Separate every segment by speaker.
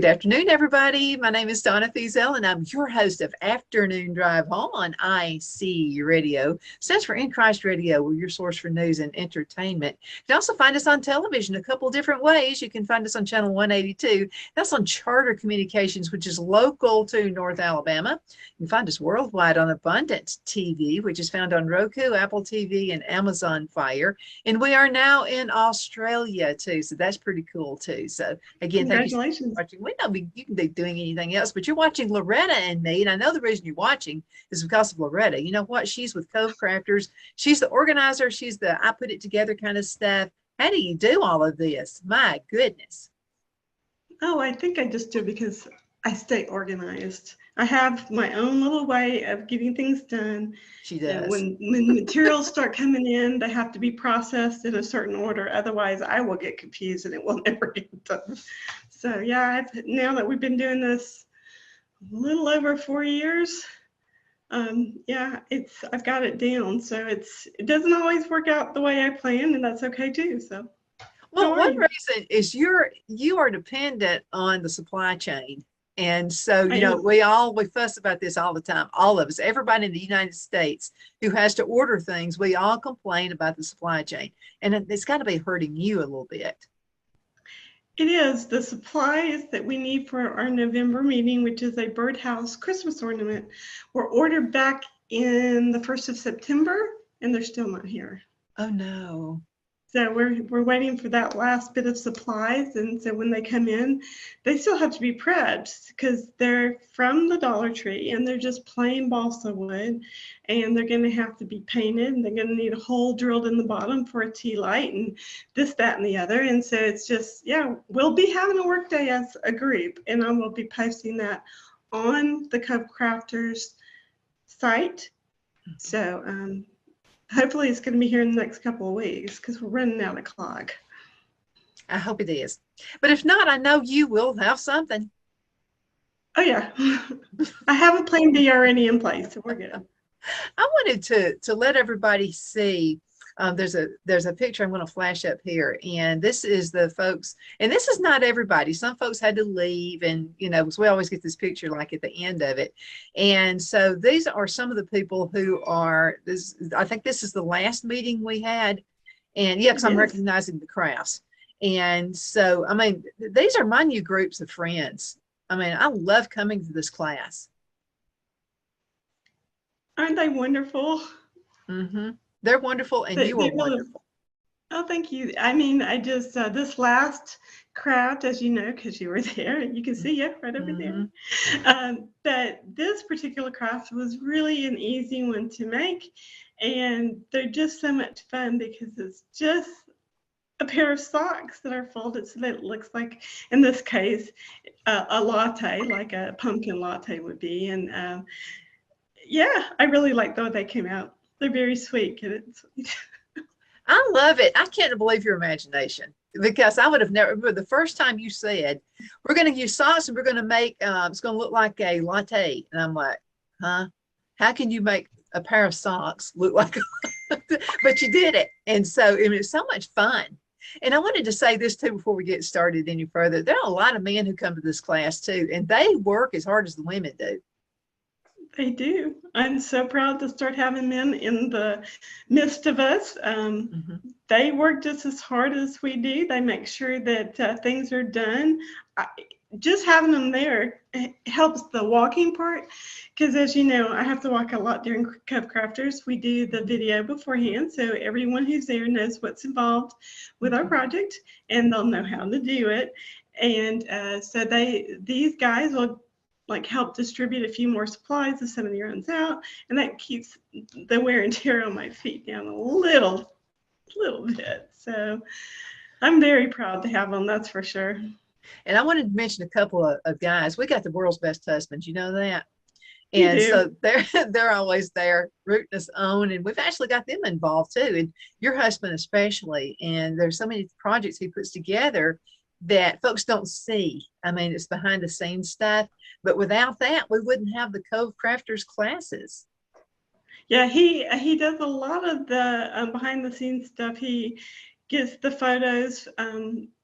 Speaker 1: Good afternoon, everybody. My name is Donna Fiesel, and I'm your host of Afternoon Drive Home on IC Radio. Stands for In Christ Radio. We're your source for news and entertainment. You can also find us on television a couple different ways. You can find us on Channel 182. That's on Charter Communications, which is local to North Alabama. You can find us worldwide on Abundant TV, which is found on Roku, Apple TV, and Amazon Fire. And we are now in Australia, too. So that's pretty cool, too. So, again, thank you so much for watching. We know you can be doing anything else, but you're watching Loretta and me, and I know the reason you're watching is because of Loretta. You know what? She's with Cove Crafters. She's the organizer. She's the I put it together kind of stuff. How do you do all of this? My goodness.
Speaker 2: Oh, I think I just do because I stay organized. I have my own little way of getting things done.
Speaker 1: She does.
Speaker 2: When materials start coming in, they have to be processed in a certain order. Otherwise, I will get confused and it will never get done. So yeah, now that we've been doing this a little over 4 years, yeah, I've got it down. So it doesn't always work out the way I planned, and that's okay too. So.
Speaker 1: Well, one reason is you are dependent on the supply chain. And so, you know, we fuss about this all the time. All of us, everybody in the United States who has to order things, we all complain about the supply chain. And it's got to be hurting you a little bit.
Speaker 2: It is. The supplies that we need for our November meeting, which is a birdhouse Christmas ornament, were ordered back in the 1st of September, and they're still not here.
Speaker 1: Oh, no.
Speaker 2: So we're waiting for that last bit of supplies, and so when they come in, they still have to be prepped because they're from the Dollar Tree and they're just plain balsa wood, and they're going to have to be painted, and they're going to need a hole drilled in the bottom for a tea light and this, that, and the other. And so it's just, yeah, we'll be having a work day as a group, and I will be posting that on the Cove Crafters site. So hopefully it's going to be here in the next couple of weeks because we're running out of clock.
Speaker 1: I hope it is. But if not, I know you will have something.
Speaker 2: Oh, yeah. I have a plan B already in place, so we're good.
Speaker 1: I wanted to let everybody see. There's a picture I'm going to flash up here, and this is the folks, and this is not everybody. Some folks had to leave, and you know, so we always get this picture like at the end of it. And so these are some of the people who are this. I think this is the last meeting we had, and yeah, because I'm recognizing the crafts. And so, I mean, these are my new groups of friends. I mean, I love coming to this class.
Speaker 2: Aren't they wonderful?
Speaker 1: Mm-hmm. They're wonderful, and you are wonderful.
Speaker 2: Oh, thank you. I mean, I just, this last craft, as you know, because you were there, you can see it right over there. But this particular craft was really an easy one to make, and they're just so much fun because it's just a pair of socks that are folded so that it looks like, in this case, a latte, like a pumpkin latte would be. And yeah, I really like the way they came out. They're very sweet.
Speaker 1: I love it. I can't believe your imagination, because I would have never. The first time you said, we're going to use socks and we're going to make, it's going to look like a latte. And I'm like, huh? How can you make a pair of socks look like but you did it. And so it was so much fun. And I wanted to say this too before we get started any further. There are a lot of men who come to this class too, and they work as hard as the women do.
Speaker 2: They do. I'm so proud to start having men in the midst of us. They work just as hard as we do. They make sure that things are done. Just having them there helps the walking part, because as you know, I have to walk a lot during Cove Crafters. We do the video beforehand, so everyone who's there knows what's involved with our project, and they'll know how to do it. And so these guys will like help distribute a few more supplies if somebody runs out, and that keeps the wear and tear on my feet down a little bit. So I'm very proud to have them, that's for sure.
Speaker 1: And I wanted to mention a couple of guys. We got the world's best husbands, you know that? And so they're always there rooting us on, and we've actually got them involved too, and your husband especially. And there's so many projects he puts together that folks don't see. I mean, it's behind the scenes stuff, but without that, we wouldn't have the Cove Crafters classes.
Speaker 2: Yeah, he does a lot of the behind the scenes stuff. He gets the photos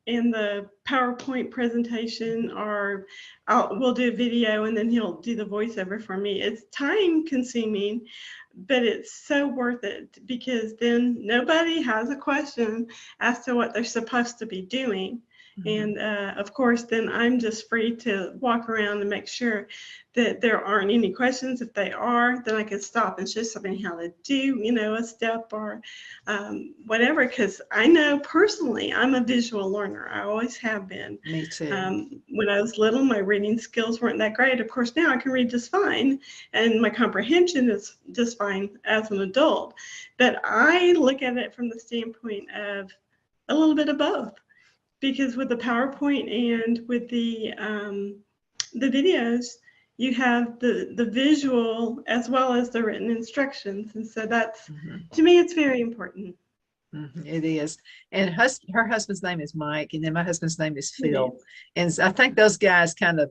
Speaker 2: in the PowerPoint presentation, or we'll do a video and then he'll do the voiceover for me. It's time consuming, but it's so worth it, because then nobody has a question as to what they're supposed to be doing. And of course, then I'm just free to walk around and make sure that there aren't any questions. If they are, then I can stop and show somebody how to do, a step or whatever. Because I know personally, I'm a visual learner. I always have been.
Speaker 1: Me too.
Speaker 2: When I was little, my reading skills weren't that great. Of course, now I can read just fine, and my comprehension is just fine as an adult. But I look at it from the standpoint of a little bit of both. Because with the PowerPoint and with the videos, you have the visual as well as the written instructions. And so that's, to me, it's very important.
Speaker 1: It is. And her husband's name is Mike, and then my husband's name is Phil. And I think those guys kind of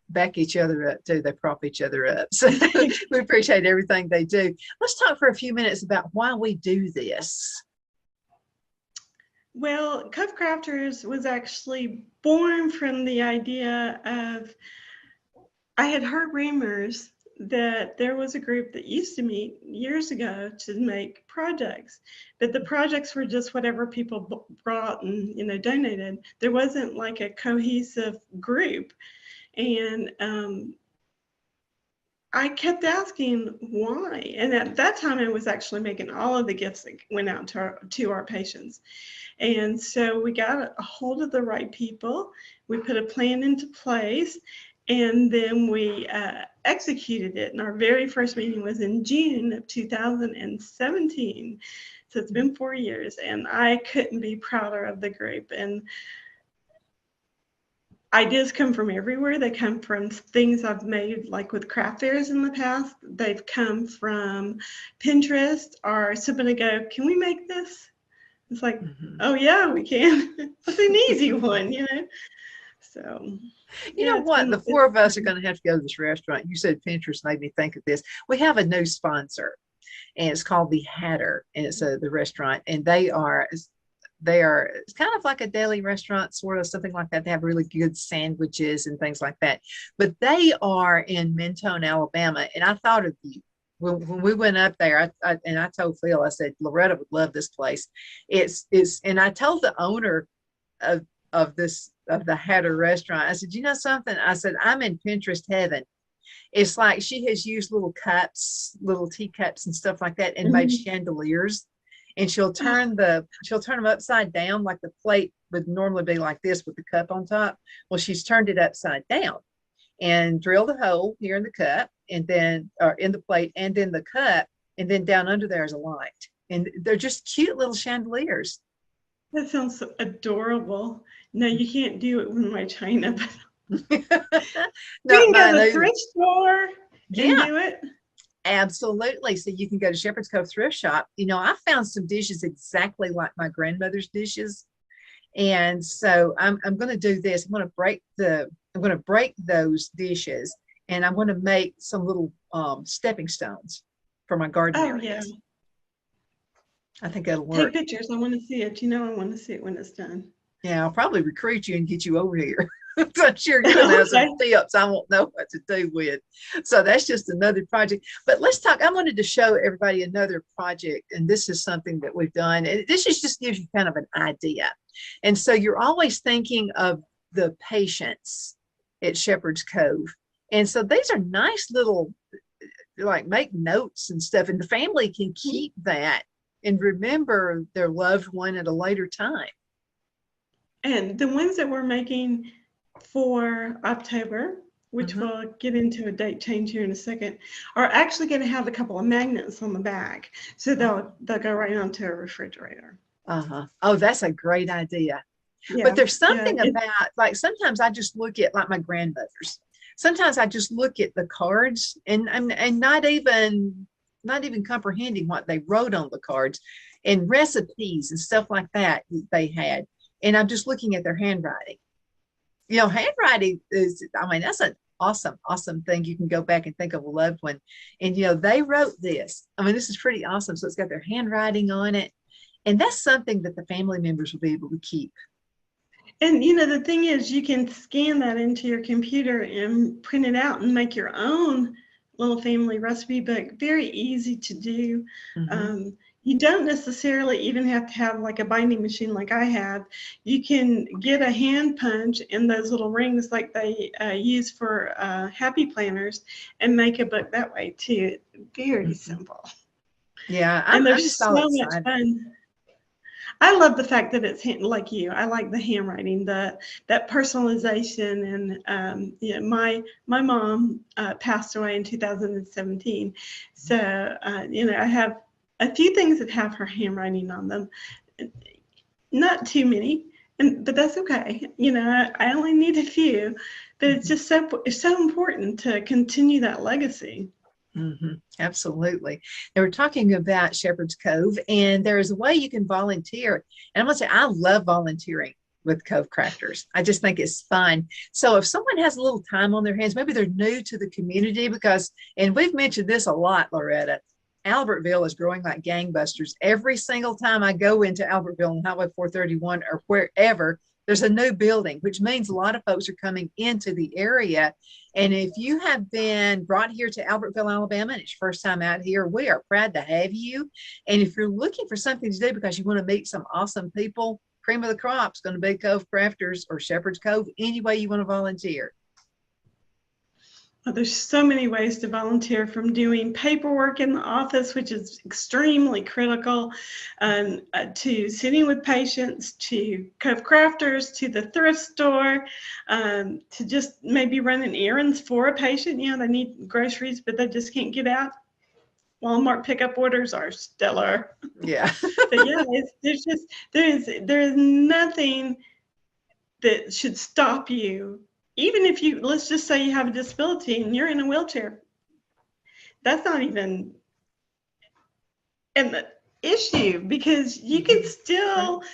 Speaker 1: back each other up too. They prop each other up. So we appreciate everything they do. Let's talk for a few minutes about why we do this.
Speaker 2: Well, Cove Crafters was actually born from the idea of, I had heard rumors that there was a group that used to meet years ago to make projects, but the projects were just whatever people brought and donated. There wasn't like a cohesive group. And I kept asking why. And at that time, I was actually making all of the gifts that went out to our patients. And so we got a hold of the right people. We put a plan into place, and then we executed it. And our very first meeting was in June of 2017. So it's been 4 years, and I couldn't be prouder of the group. And ideas come from everywhere. They come from things I've made, like with craft fairs in the past. They've come from Pinterest, or somebody go, can we make this? It's like, oh yeah, we can. It's an easy one, So
Speaker 1: you know what? The four of us are going to have to go to this restaurant. You said Pinterest made me think of this. We have a new sponsor, and it's called The Hatter, and it's the restaurant, and they are it's kind of like a deli restaurant, sort of something like that. They have really good sandwiches and things like that. But they are in Mentone, Alabama, and I thought of you. When we went up there, I told Phil, I said, Loretta would love this place. And I told the owner of the Hatter restaurant, I said, you know something? I said, I'm in Pinterest heaven. It's like she has used little cups, little teacups and stuff like that, and made chandeliers. And she'll turn them upside down, like the plate would normally be like this with the cup on top. Well, she's turned it upside down and drilled a hole here in the cup, and then in the plate, and then the cup, and then down under there is a light. And they're just cute little chandeliers.
Speaker 2: That sounds so adorable. No, you can't do it with my china.
Speaker 1: No,
Speaker 2: you can go to the thrift store and do it.
Speaker 1: Absolutely. So you can go to Shepherd's Cove Thrift Shop. I found some dishes exactly like my grandmother's dishes. And so I'm going to do this. I'm going to break those dishes, and I'm going to make some little stepping stones for my garden areas. Yeah. I think that'll work.
Speaker 2: Take pictures. I want to see it. I want to see it when it's done.
Speaker 1: Yeah, I'll probably recruit you and get you over here. So I'm sure you're going to have some tips I won't know what to do with. So that's just another project. But let's talk. I wanted to show everybody another project, and this is something that we've done. And this just gives you kind of an idea. And so you're always thinking of the patients at Shepherd's Cove. And so these are nice little, like, make notes and stuff, and the family can keep that and remember their loved one at a later time.
Speaker 2: And the ones that we're making for October, which we'll get into a date change here in a second, are actually going to have a couple of magnets on the back. So they'll go right onto a refrigerator.
Speaker 1: Oh, that's a great idea. Yeah, but there's something about, like, sometimes I just look at, like, my grandmother's. Sometimes I just look at the cards and not even comprehending what they wrote on the cards, and recipes and stuff like that they had. And I'm just looking at their handwriting. Handwriting is, that's an awesome thing. You can go back and think of a loved one. And, they wrote this. This is pretty awesome. So it's got their handwriting on it. And that's something that the family members will be able to keep.
Speaker 2: And the thing is, you can scan that into your computer and print it out and make your own little family recipe book. Very easy to do.
Speaker 1: Mm-hmm.
Speaker 2: You don't necessarily even have to have like a binding machine like I have. You can get a hand punch in those little rings like they use for happy planners and make a book that way too. Very
Speaker 1: Mm-hmm.
Speaker 2: simple.
Speaker 1: Yeah,
Speaker 2: And
Speaker 1: I'm
Speaker 2: there's
Speaker 1: just all
Speaker 2: so much
Speaker 1: excited.
Speaker 2: fun. I love the fact that it's like you. I like the handwriting, that personalization, and my mom passed away in 2017, so I have a few things that have her handwriting on them. Not too many, but that's okay. I only need a few, but it's
Speaker 1: Mm-hmm.
Speaker 2: just it's so important to continue that legacy.
Speaker 1: Absolutely. They were talking about Shepherd's Cove, and there is a way you can volunteer. And I'm going to say, I love volunteering with Cove Crafters. I just think it's fun. So if someone has a little time on their hands, maybe they're new to the community, because, and we've mentioned this a lot, Loretta, Albertville is growing like gangbusters. Every single time I go into Albertville on Highway 431 or wherever, there's a new building, which means a lot of folks are coming into the area. And if you have been brought here to Albertville, Alabama, and it's your first time out here, we are proud to have you. And if you're looking for something to do because you want to meet some awesome people, cream of the crop is going to be Cove Crafters or Shepherd's Cove, any way you want to volunteer.
Speaker 2: There's so many ways to volunteer, from doing paperwork in the office, which is extremely critical, to sitting with patients, to Cove Crafters, to the thrift store, to just maybe running errands for a patient. They need groceries, but they just can't get out. Walmart pickup orders are stellar.
Speaker 1: Yeah.
Speaker 2: But yeah, there is nothing that should stop you. Even if let's just say you have a disability and you're in a wheelchair, that's not even an issue, because you can still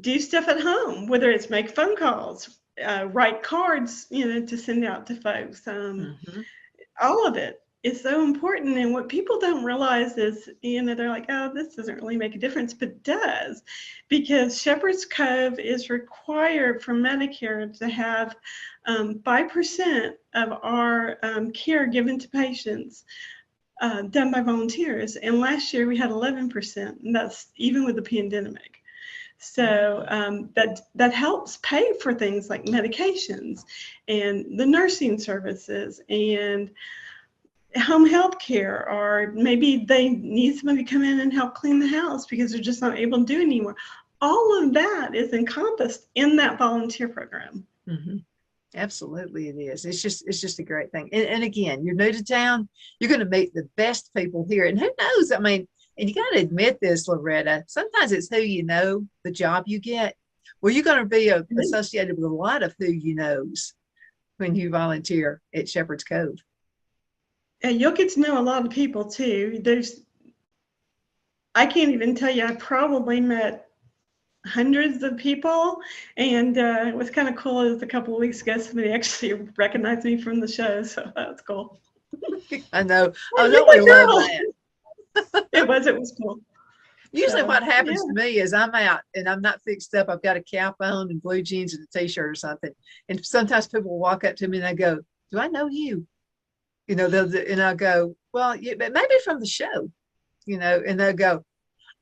Speaker 2: do stuff at home, whether it's make phone calls, write cards, to send out to folks.
Speaker 1: Mm-hmm.
Speaker 2: All of it is so important. And what people don't realize is, they're like, oh, this doesn't really make a difference, but it does, because Shepherd's Cove is required for Medicare to have 5% of our care given to patients done by volunteers. And last year we had 11%, and that's even with the pandemic. So that helps pay for things like medications and the nursing services and home health care, or maybe they need somebody to come in and help clean the house because they're just not able to do it anymore. All of that is encompassed in that volunteer program.
Speaker 1: Mm-hmm. Absolutely, it is. It's just a great thing. And again, you're new to town. You're going to meet the best people here. And who knows? I mean, and you got to admit this, Loretta. Sometimes it's who you know, the job you get. Well, you're going to be associated with a lot of who you knows when you volunteer at Shepherd's Cove.
Speaker 2: And you'll get to know a lot of people too. I can't even tell you. I probably met hundreds of people, and it was kind of cool. It was a couple of weeks ago, somebody actually recognized me from the show, so that was cool.
Speaker 1: I know.
Speaker 2: Hey,
Speaker 1: Oh,
Speaker 2: you're
Speaker 1: don't we
Speaker 2: the
Speaker 1: love
Speaker 2: girl.
Speaker 1: that?
Speaker 2: It was cool.
Speaker 1: Usually
Speaker 2: So
Speaker 1: what
Speaker 2: yeah.
Speaker 1: happens to me is I'm out and I'm not fixed up. I've got a cap on and blue jeans and a t-shirt or something. And sometimes people will walk up to me and they go, do I know you? And I'll go, well, yeah, but maybe from the show, and they'll go,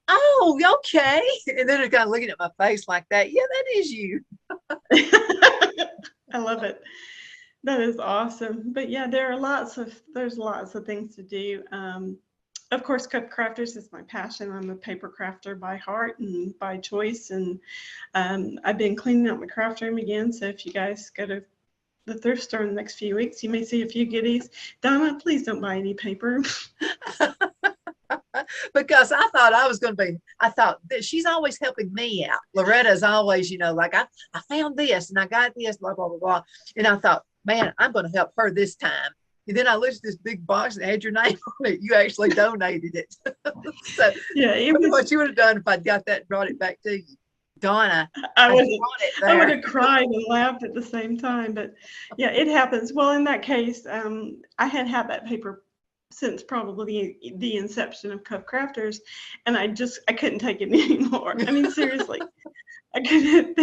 Speaker 1: oh, okay. And then they're kind of looking at my face like that. Yeah, that is you.
Speaker 2: I love it. That is awesome. But yeah, there's lots of things to do. Of course, Cove Crafters is my passion. I'm a paper crafter by heart and by choice. And I've been cleaning out my craft room again. So if you guys go to the thrift store in the next few weeks, you may see a few goodies. Donna, please don't buy any paper.
Speaker 1: Because I thought that she's always helping me out. Loretta's always, like I found this and I got this, blah, blah, blah, blah. And I thought, man, I'm going to help her this time. And then I looked at this big box and had your name on it. You actually donated it. So
Speaker 2: yeah,
Speaker 1: what you would have done if I'd got that and brought it back to you. Donna,
Speaker 2: I would
Speaker 1: there.
Speaker 2: have cried and laughed at the same time. But yeah, it happens. Well, in that case, I had that paper since probably the inception of Cove Crafters, and I couldn't take it anymore. I mean, seriously. I couldn't,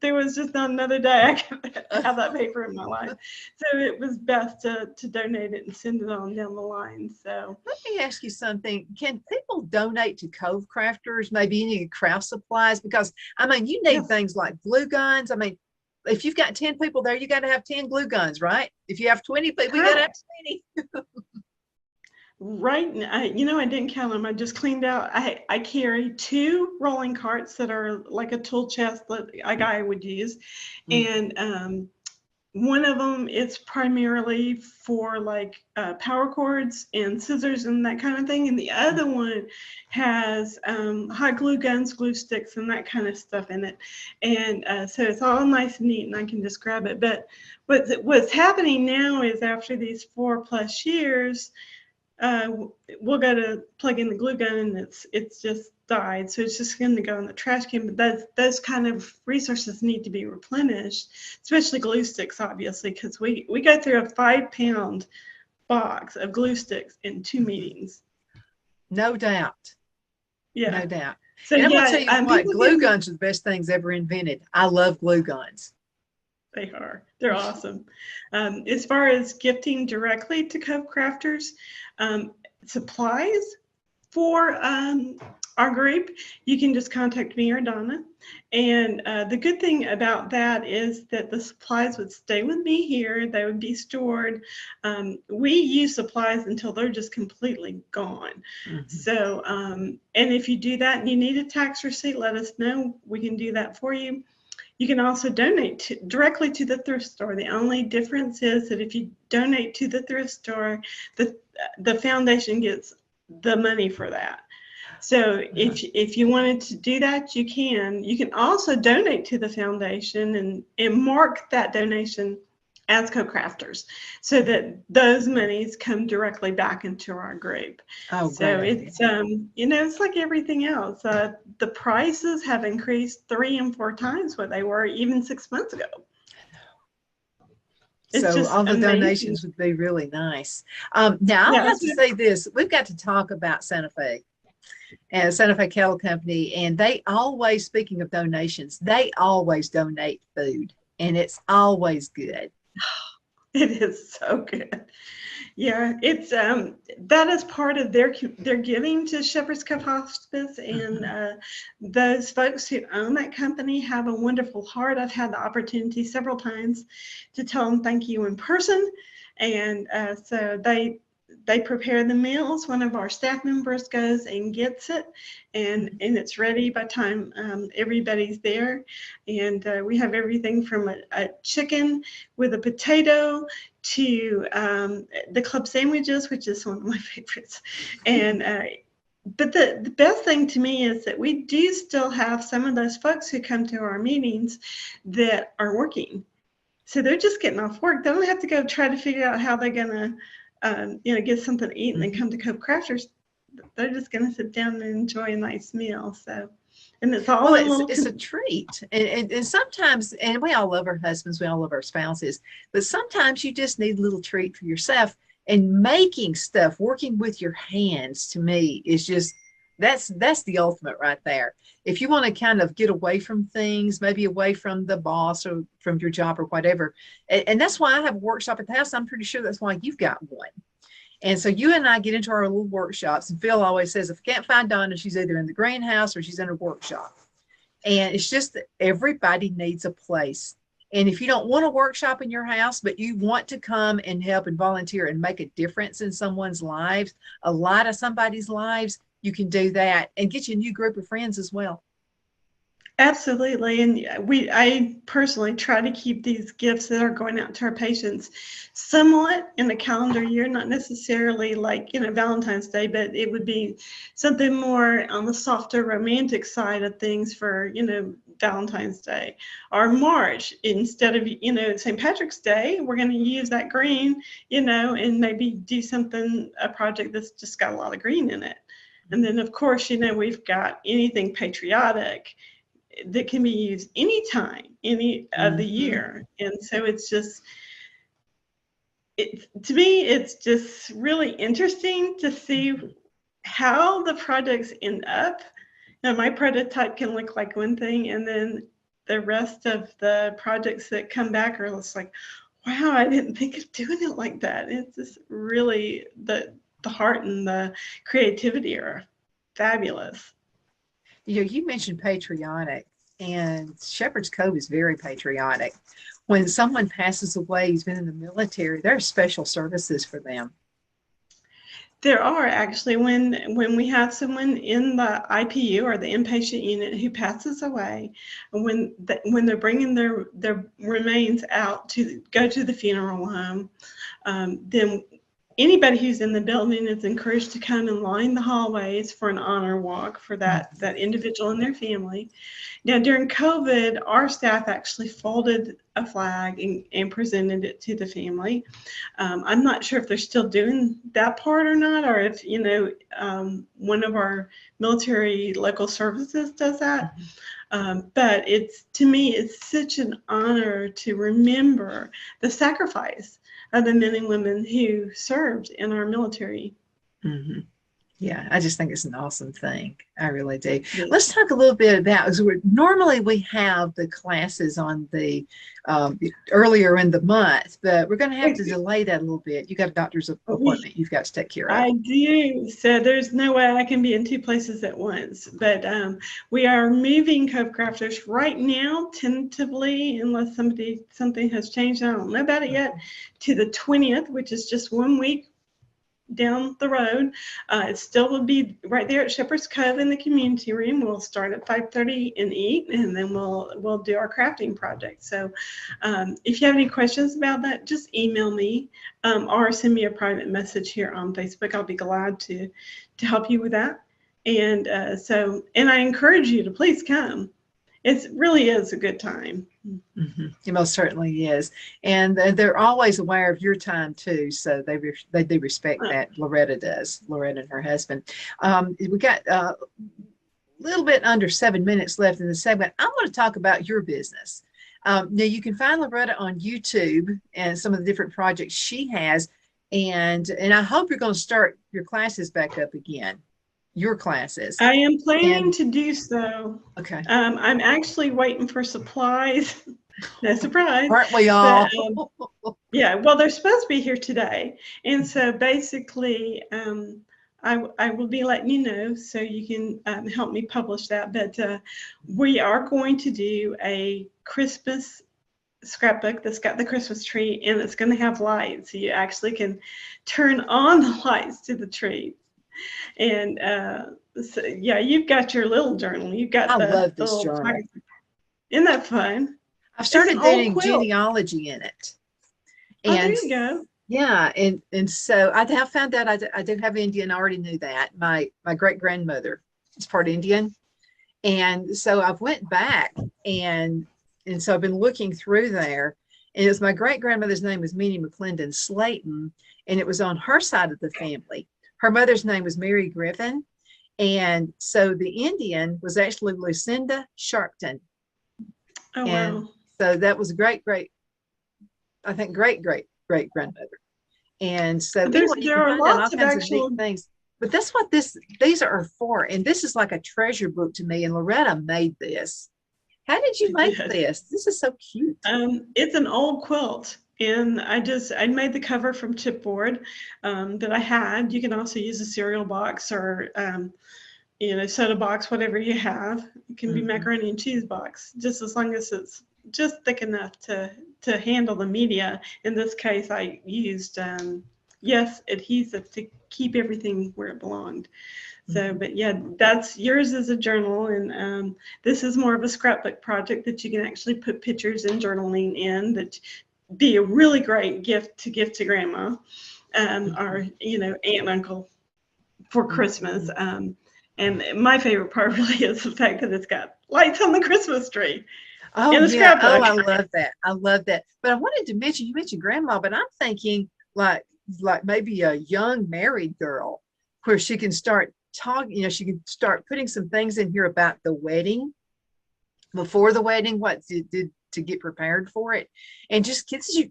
Speaker 2: there was just not another day I could have that paper in my life. So it was best to donate it and send it on down the line. So
Speaker 1: Let me ask you something. Can people donate to Cove Crafters, maybe any craft supplies? Because I mean, you need
Speaker 2: yes,
Speaker 1: things like glue guns. I mean, if you've got 10 people there, you got to have 10 glue guns, right? If you have 20 people, you got to have
Speaker 2: correct.
Speaker 1: 20.
Speaker 2: Right now, I didn't count them. I just cleaned out. I carry 2 rolling carts that are like a tool chest that a guy would use,
Speaker 1: Mhm.
Speaker 2: and one of them is primarily for like power cords and scissors and that kind of thing, and the other one has hot glue guns, glue sticks, and that kind of stuff in it. And so it's all nice and neat, and I can just grab it. But what's happening now is after these 4+ years, uh, we'll go to plug in the glue gun and it's just died, so it's just going to go in the trash can. But those kind of resources need to be replenished, especially glue sticks, obviously, because we go through a 5-pound box of glue sticks in 2 meetings.
Speaker 1: No doubt. No
Speaker 2: Yeah.
Speaker 1: doubt.
Speaker 2: So
Speaker 1: And I'm going to
Speaker 2: yeah,
Speaker 1: tell you what,
Speaker 2: people
Speaker 1: glue
Speaker 2: can.
Speaker 1: guns are the best things ever invented. I love glue guns.
Speaker 2: They are. They're awesome. As far as gifting directly to Cove Crafters, um, supplies for our group, you can just contact me or Donna. And the good thing about that is that the supplies would stay with me here. They would be stored. We use supplies until they're just completely gone.
Speaker 1: Mhm.
Speaker 2: So, and if you do that and you need a tax receipt, let us know. We can do that for you. You can also donate directly to the thrift store. The only difference is that if you donate to the thrift store, the the foundation gets the money for that. So
Speaker 1: Uh-huh.
Speaker 2: if you wanted to do that, you can. You can also donate to the foundation and mark that donation as co-crafters so that those monies come directly back into our group.
Speaker 1: Oh, great
Speaker 2: So
Speaker 1: idea.
Speaker 2: it's it's like everything else. The prices have increased 3 and 4 times what they were even 6 months ago. It's
Speaker 1: So
Speaker 2: just
Speaker 1: all the
Speaker 2: amazing.
Speaker 1: donations would be really nice. Now
Speaker 2: Yeah,
Speaker 1: I'll have to say this. We've got to talk about Santa Fe and Santa Fe Cattle Company. And they always, speaking of donations, they always donate food and it's always good.
Speaker 2: it is so good. Yeah, it's that is part of their giving to Shepherd's Cove Hospice, and
Speaker 1: Mhm.
Speaker 2: those folks who own that company have a wonderful heart. I've had the opportunity several times to tell them thank you in person, and so they prepare the meals. One of our staff members goes and gets it, and it's ready by the time everybody's there. And we have everything from a chicken with a potato to the club sandwiches, which is one of my favorites. And but the best thing to me is that we do still have some of those folks who come to our meetings that are working. So they're just getting off work. They don't have to go try to figure out how they're gonna, get something to eat and then
Speaker 1: Mhm.
Speaker 2: come to Cove Crafters. They're just gonna sit down and enjoy a nice meal. So, and it's
Speaker 1: Well,
Speaker 2: all in little.
Speaker 1: it's a treat. And sometimes, and we all love our husbands, we all love our spouses, but sometimes you just need a little treat for yourself. And making stuff, working with your hands to me is just that's the ultimate right there. If you want to kind of get away from things, maybe away from the boss or from your job or whatever. And that's why I have a workshop at the house. I'm pretty sure that's why you've got one. And so you and I get into our little workshops, and Phil always says, if I can't find Donna, she's either in the greenhouse or she's in a workshop. And it's just that everybody needs a place. And if you don't want a workshop in your house, but you want to come and help and volunteer and make a difference in someone's lives, a lot of somebody's lives, you can do that and get you a new group of friends as well.
Speaker 2: Absolutely. And I personally try to keep these gifts that are going out to our patients somewhat in the calendar year, not necessarily like, Valentine's Day, but it would be something more on the softer romantic side of things for, Valentine's Day or March. Instead of, St. Patrick's Day, we're going to use that green, and maybe do something, a project that's just got a lot of green in it. And then, of course, we've got anything patriotic that can be used anytime, any of the
Speaker 1: Mm-hmm.
Speaker 2: year. And so it's just, to me, it's just really interesting to see how the projects end up. Now, my prototype can look like one thing, and then the rest of the projects that come back are just like, wow, I didn't think of doing it like that. It's just really the heart and the creativity are fabulous.
Speaker 1: You mentioned patriotic, and Shepherd's Cove is very patriotic. When someone passes away who's been in the military, there are special services for them.
Speaker 2: There are actually, when we have someone in the IPU or the inpatient unit who passes away, when they're bringing their remains out to go to the funeral home, then anybody who's in the building is encouraged to come and line the hallways for an honor walk for that individual and their family. Now, during COVID, our staff actually folded a flag and presented it to the family. I'm not sure if they're still doing that part or not, or if, one of our military local services does that. But to me, it's such an honor to remember the sacrifice of the men and women who served in our military.
Speaker 1: Mm-hmm. Yeah, I just think it's an awesome thing. I really do. Let's talk a little bit about, normally we have the classes on the earlier in the month, but we're going to have to delay that a little bit. You got a doctor's appointment you've got to take care of.
Speaker 2: I do. So there's no way I can be in two places at once. But we are moving Cove Crafters right now, tentatively, unless something has changed. I don't know about it yet, to the 20th, which is just 1 week down the road. It still will be right there at Shepherd's Cove in the community room. We'll start at 5:30 and eat, and then we'll do our crafting project. So if you have any questions about that, just email me or send me a private message here on Facebook. I'll be glad to help you with that. And and I encourage you to please come. It really is a good time.
Speaker 1: Mm-hmm. It most certainly is. And they're always aware of your time too. So they do respect that. Loretta does, Loretta and her husband. We got a little bit under 7 minutes left in the segment. I want to talk about your business. Now you can find Loretta on YouTube and some of the different projects she has. And I hope you're going to start your classes back up again. Your classes.
Speaker 2: I am planning to do so.
Speaker 1: Okay.
Speaker 2: I'm actually waiting for supplies. No surprise.
Speaker 1: Aren't we all?
Speaker 2: But, yeah, well, they're supposed to be here today. And so basically, I will be letting you know so you can help me publish that. But we are going to do a Christmas scrapbook that's got the Christmas tree, and it's going to have lights. So you actually can turn on the lights to the tree. And so, yeah, you've got your little journal. You've got
Speaker 1: I love this journal.
Speaker 2: Isn't that fun?
Speaker 1: I've started doing genealogy in it.
Speaker 2: And there you go.
Speaker 1: Yeah, and so I have found out I do have Indian. I already knew that. My great grandmother is part Indian, and so I've went back and so I've been looking through there. And it's my great grandmother's name was Minnie McClendon Slayton, and it was on her side of the family. Her mother's name was Mary Griffin. And so the Indian was actually Lucinda Sharpton.
Speaker 2: Oh,
Speaker 1: and
Speaker 2: wow.
Speaker 1: So that was great grandmother. And so
Speaker 2: there are lots of actual
Speaker 1: things. But that's what these are for. And this is like a treasure book to me. And Loretta made this. How did you make this? This is so cute.
Speaker 2: It's an old quilt. And I made the cover from chipboard that I had. You can also use a cereal box or, soda box, whatever you have. It can be macaroni and cheese box, just as long as it's just thick enough to handle the media. In this case, I used, adhesive to keep everything where it belonged. So, but yeah, that's yours as a journal. And this is more of a scrapbook project that you can actually put pictures and journaling in that be a really great gift to give to grandma or aunt and uncle for Christmas. And my favorite part really is the fact that it's got lights on the Christmas tree.
Speaker 1: Oh yeah. Oh, I love that. I love that. But I wanted to mention, you mentioned grandma, but I'm thinking like maybe a young married girl where she can start talking, she can start putting some things in here about the wedding, before the wedding, what did to get prepared for it, and just gives you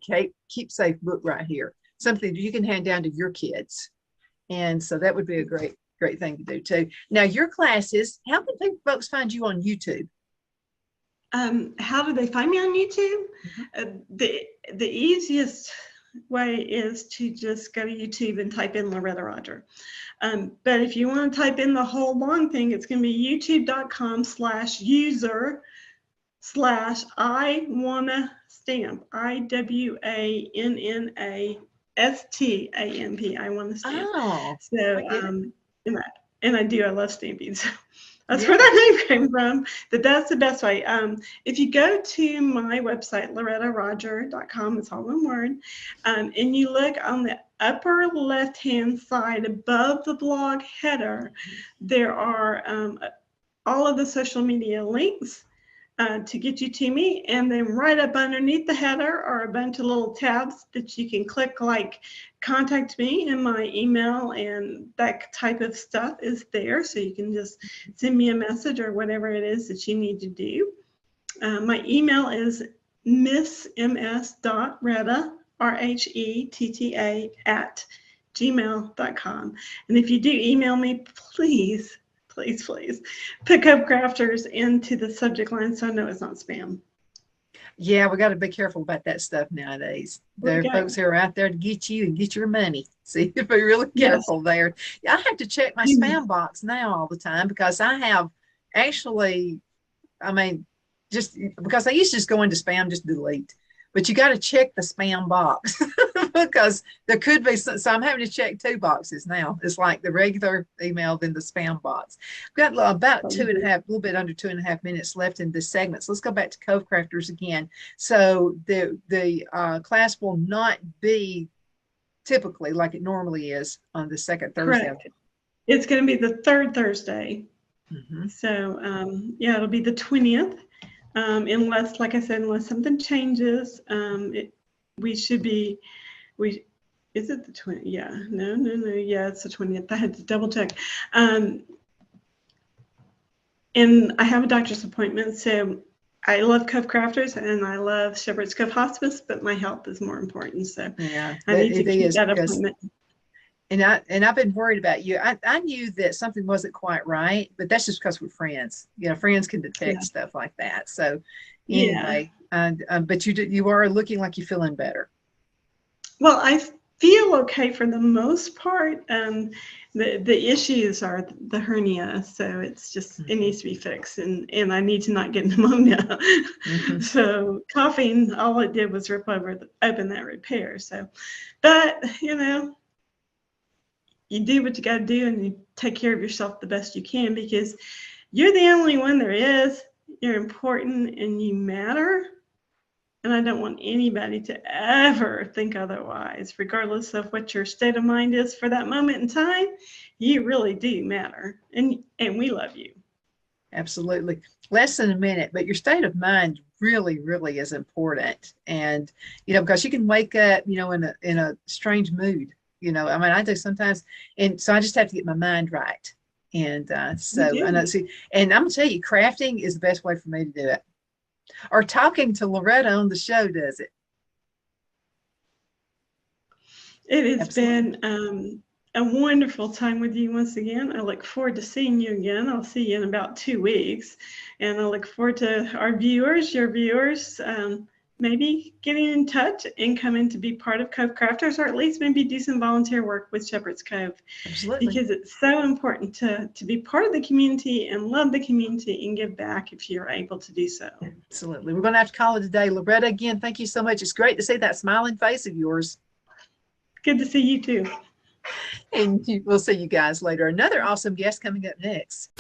Speaker 1: keepsake book right here, something you can hand down to your kids. And so that would be a great great thing to do too. Now, your classes, how can folks find you on YouTube?
Speaker 2: How do they find me on YouTube?
Speaker 1: Mm-hmm.
Speaker 2: The easiest way is to just go to YouTube and type in Loretta Rodger. But if you want to type in the whole long thing, it's going to be youtube.com/user/I wanna stamp. IWANNASTAMP. I want to stamp.
Speaker 1: Oh,
Speaker 2: So
Speaker 1: I get it.
Speaker 2: I love stamping. So that's
Speaker 1: Yeah.
Speaker 2: where that name came from. But that's the best way. If you go to my website, lorettarodger.com, it's all one word, and you look on the upper left-hand side above the blog header, there are all of the social media links to get you to me. And then right up underneath the header are a bunch of little tabs that you can click, like contact me, and my email and that type of stuff is there. So you can just send me a message or whatever it is that you need to do. My email is miss.ms.retta, RHETTA, @gmail.com. And if you do email me, please put Cove Crafters into the subject line so I know it's not spam.
Speaker 1: Yeah, we got to be careful about that stuff nowadays. There are folks who are out there to get you and get your money. So you have to be really careful there. Yeah, I have to check my spam box now all the time because I have actually, just because I used to just go into spam, just delete. But you got to check the spam box because there could be so I'm having to check 2 boxes now. It's like the regular email, then the spam box. We've got about a little bit under 2.5 minutes left in this segment. So let's go back to Cove Crafters again. So the class will not be typically like it normally is on the second Thursday.
Speaker 2: Correct. It's going to be the third Thursday.
Speaker 1: Mm-hmm.
Speaker 2: So it'll be the 20th. Unless, like I said, unless something changes, is it the 20th? Yeah, no. Yeah, it's the 20th. I had to double check. And I have a doctor's appointment, so I love Cove Crafters and I love Shepherd's Cove Hospice, but my health is more important. So
Speaker 1: yeah,
Speaker 2: I need to keep that appointment.
Speaker 1: And I've been worried about you. I knew that something wasn't quite right, but that's just because we're friends. Friends can detect stuff like that. So anyway, but you are looking like you're feeling better.
Speaker 2: Well, I feel okay for the most part. The issues are the hernia, so it's just it needs to be fixed, and I need to not get pneumonia. Mm-hmm. So coughing, all it did was open that repair. So, but you do what you got to do, and you take care of yourself the best you can, because you're the only one there is. You're important and you matter. And I don't want anybody to ever think otherwise, regardless of what your state of mind is for that moment in time. You really do matter. And we love you.
Speaker 1: Absolutely. Less than a minute, but your state of mind really, really is important. And, because you can wake up, in a strange mood. I do sometimes, and so I just have to get my mind right. And and I'm gonna tell you, crafting is the best way for me to do it. Or talking to Loretta on the show does it.
Speaker 2: It has been a wonderful time with you once again. I look forward to seeing you again. I'll see you in about 2 weeks, and I look forward to your viewers. Maybe getting in touch and coming to be part of Cove Crafters, or at least maybe do some volunteer work with Shepherd's Cove.
Speaker 1: Absolutely.
Speaker 2: Because it's so important to be part of the community and love the community and give back if you're able to do so.
Speaker 1: Absolutely. We're going to have to call it today. Loretta, again, thank you so much. It's great to see that smiling face of yours.
Speaker 2: Good to see you too.
Speaker 1: And we'll see you guys later. Another awesome guest coming up next.